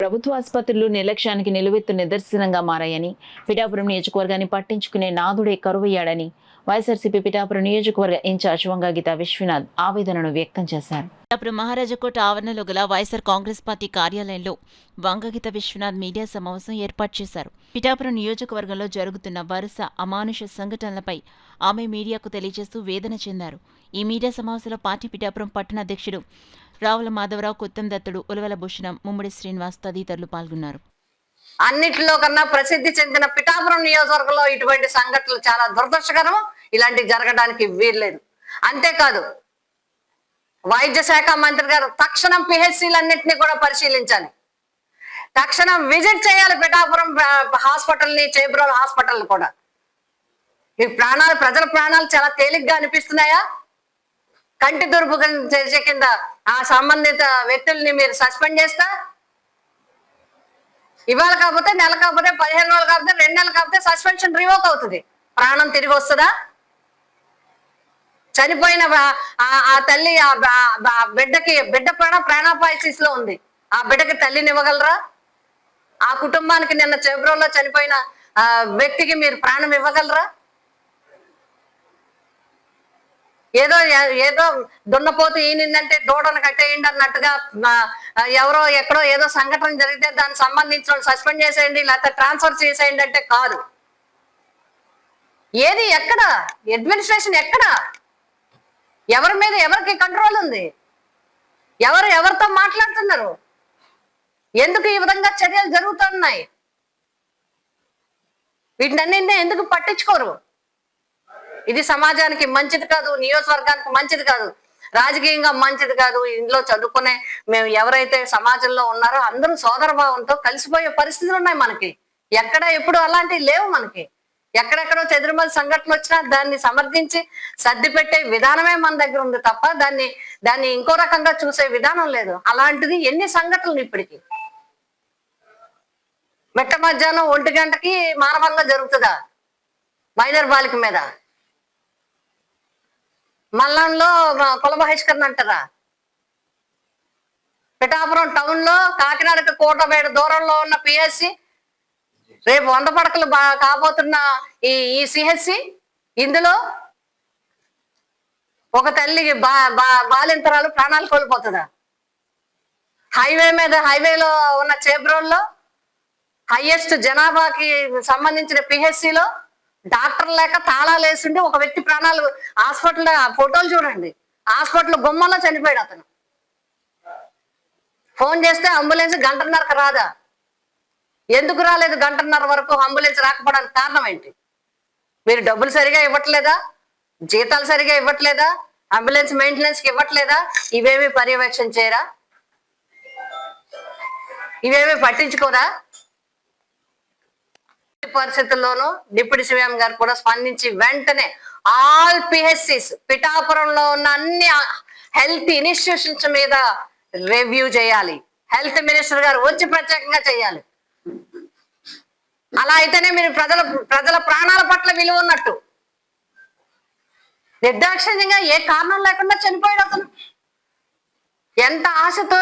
ప్రభుత్వ ఆసుపత్రులు నిర్లక్ష్యానికి నిలువెత్తు నిదర్శనంగా మారాయని, పిఠాపురం నియోజకవర్గాన్ని పట్టించుకునే నాథుడే కరువయ్యాడని వైఎస్ఆర్సీపీ పిఠాపురం నియోజకవర్గ ఇన్ఛార్జ్ వంగగీత విశ్వనాథ్ ఆవేదనను వ్యక్తం చేశారు. పిఠాపురం మహారాజకోట ఆవరణలో గల వైఎస్ఆర్ కాంగ్రెస్ పార్టీ కార్యాలయంలో వంగగీత విశ్వనాథ్ మీడియా సమావేశం ఏర్పాటు చేశారు. పిఠాపురం నియోజకవర్గంలో జరుగుతున్న వరుస అమానుష సంఘటనలపై ఆమె మీడియాకు తెలియజేస్తూ వేదన చెందారు. ఈ మీడియా సమావేశంలో పార్టీ పిఠాపురం పట్టణ అధ్యక్షుడు రావుల మాధవరావు, కొత్తం దత్తుడు, ఉలవల భూషణం, ముమ్మడి శ్రీనివాస్ తదితరులు పాల్గొన్నారు. అన్నిటిలో కన్నా ప్రసిద్ధి చెందిన పిఠాపురం నియోజకవర్గంలో ఇటువంటి సంఘటనలు చాలా దురదృష్టకరం. ఇలాంటి జరగడానికి వీల్లేదు. అంతేకాదు, వైద్య శాఖ మంత్రి గారు తక్షణం పిహెచ్సిలన్నింటినీ కూడా పరిశీలించాలి. తక్షణం విజిట్ చేయాలి పిఠాపురం హాస్పిటల్ని, చేబ్రోల్ హాస్పిటల్ కూడా. ఈ ప్రజల ప్రాణాలు చాలా తేలిగ్గా అనిపిస్తున్నాయా? కంటి దుర్పు చర్య కింద ఆ సంబంధిత వ్యక్తుల్ని మీరు సస్పెండ్ చేస్తా, ఇవాళ కాకపోతే నెల కాకపోతే 15 రోజులు కాకపోతే 2 నెలలు కాకపోతే సస్పెన్షన్ రివోక్ అవుతుంది. ప్రాణం తిరిగి వస్తుందా? చనిపోయిన ఆ తల్లి బిడ్డ ప్రాణాపాయసిస్ లో ఉంది. ఆ బిడ్డకి తల్లిని ఇవ్వగలరా? ఆ కుటుంబానికి నిన్న చేబ్రోల్లో చనిపోయిన వ్యక్తికి మీరు ప్రాణం ఇవ్వగలరా? ఏదో దున్నపోతు ఈనిందంటే దూడను కట్టేయండి అన్నట్టుగా ఎవరో ఎక్కడో ఏదో సంఘటన జరిగితే దానికి సంబంధించిన సస్పెండ్ చేసేయండి, లేకపోతే ట్రాన్స్ఫర్ చేసేయండి అంటే కాదు. ఏది ఎక్కడ అడ్మినిస్ట్రేషన్ ఎక్కడ? ఎవరి మీద ఎవరికి కంట్రోల్ ఉంది? ఎవరితో మాట్లాడుతున్నారు? ఎందుకు ఈ విధంగా చర్యలు జరుగుతున్నాయి? వీటినన్నింటినీ ఎందుకు పట్టించుకోరు? ఇది సమాజానికి మంచిది కాదు, నియోజకవర్గానికి మంచిది కాదు, రాజకీయంగా మంచిది కాదు. ఇందులో చదువుకునే మేము ఎవరైతే సమాజంలో ఉన్నారో అందరూ సోదరభావంతో కలిసిపోయే పరిస్థితులు ఉన్నాయి మనకి. ఎక్కడ ఎప్పుడు అలాంటివి లేవు మనకి. ఎక్కడెక్కడో చెదురుమల సంఘటనలు వచ్చినా దాన్ని సమర్థించి సర్ది పెట్టే విధానమే మన దగ్గర ఉంది తప్ప దాన్ని ఇంకో రకంగా చూసే విధానం లేదు. అలాంటిది ఎన్ని సంఘటనలు ఇప్పటికి. మెట్ట మధ్యాహ్నం 1 గంటకి మానభంగం జరుగుతుందా మైనర్ బాలిక మీద? మల్లంలో కుల బహిష్కరణ అంటారా? పిఠాపురం టౌన్ లో కాకినాడకి కోటబేడ దూరంలో ఉన్న పిహెచ్సి, రేపు 100 పడకలు కాబోతున్న ఈ సిహెచ్సి, ఇందులో ఒక తల్లికి బాలింతరాలు ప్రాణాలు కోల్పోతుందా? హైవేలో ఉన్న చేబ్రోల్లో హైయెస్ట్ జనాభాకి సంబంధించిన పిహెచ్సిలో డాక్టర్ లేక తాళాలు వేసిండి ఒక వ్యక్తి ప్రాణాలు, హాస్పిటల్ ఫోటోలు చూడండి, హాస్పిటల్ గుమ్మంలో చనిపోయాడు అతను. ఫోన్ చేస్తే అంబులెన్స్ 1:30కి రాదా? ఎందుకు రాలేదు 1:30 వరకు అంబులెన్స్ రాకపోవడానికి కారణం ఏంటి? మీరు డబ్బులు సరిగా ఇవ్వట్లేదా? జీతాలు సరిగా ఇవ్వట్లేదా? అంబులెన్స్ మెయింటెనెన్స్కి ఇవ్వట్లేదా? ఇవేమి పర్యవేక్షణ చేయరా? ఇవేమి పట్టించుకోరా? పరిస్థితుల్లోనూ డిప్యూటీ సీఎం గారు కూడా స్పందించి వెంటనే ఆల్ పిహెచ్సిస్ పిఠాపురంలో ఉన్న అన్ని హెల్త్ ఇన్స్టిట్యూషన్స్ మీద రివ్యూ చేయాలి. హెల్త్ మినిస్టర్ గారు వచ్చి ప్రత్యేకంగా చేయాలి. అలా అయితేనే మీరు ప్రజల ప్రాణాల పట్ల విలువ ఉన్నట్టు. నిర్దాక్షిణ్యంగా ఏ కారణం లేకుండా చనిపోయాడు అతను. ఎంత ఆశతో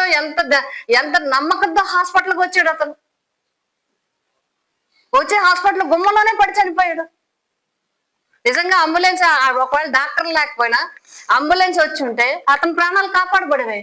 ఎంత నమ్మకంతో హాస్పిటల్కి వచ్చాడు అతను. వచ్చే హాస్పిటల్ గుమ్మలోనే పడి చనిపోయాడు. నిజంగా అంబులెన్స్ ఒకవేళ డాక్టర్ లేకపోయినా అంబులెన్స్ వచ్చి ఉంటే అతని ప్రాణాలు కాపాడబడేవి.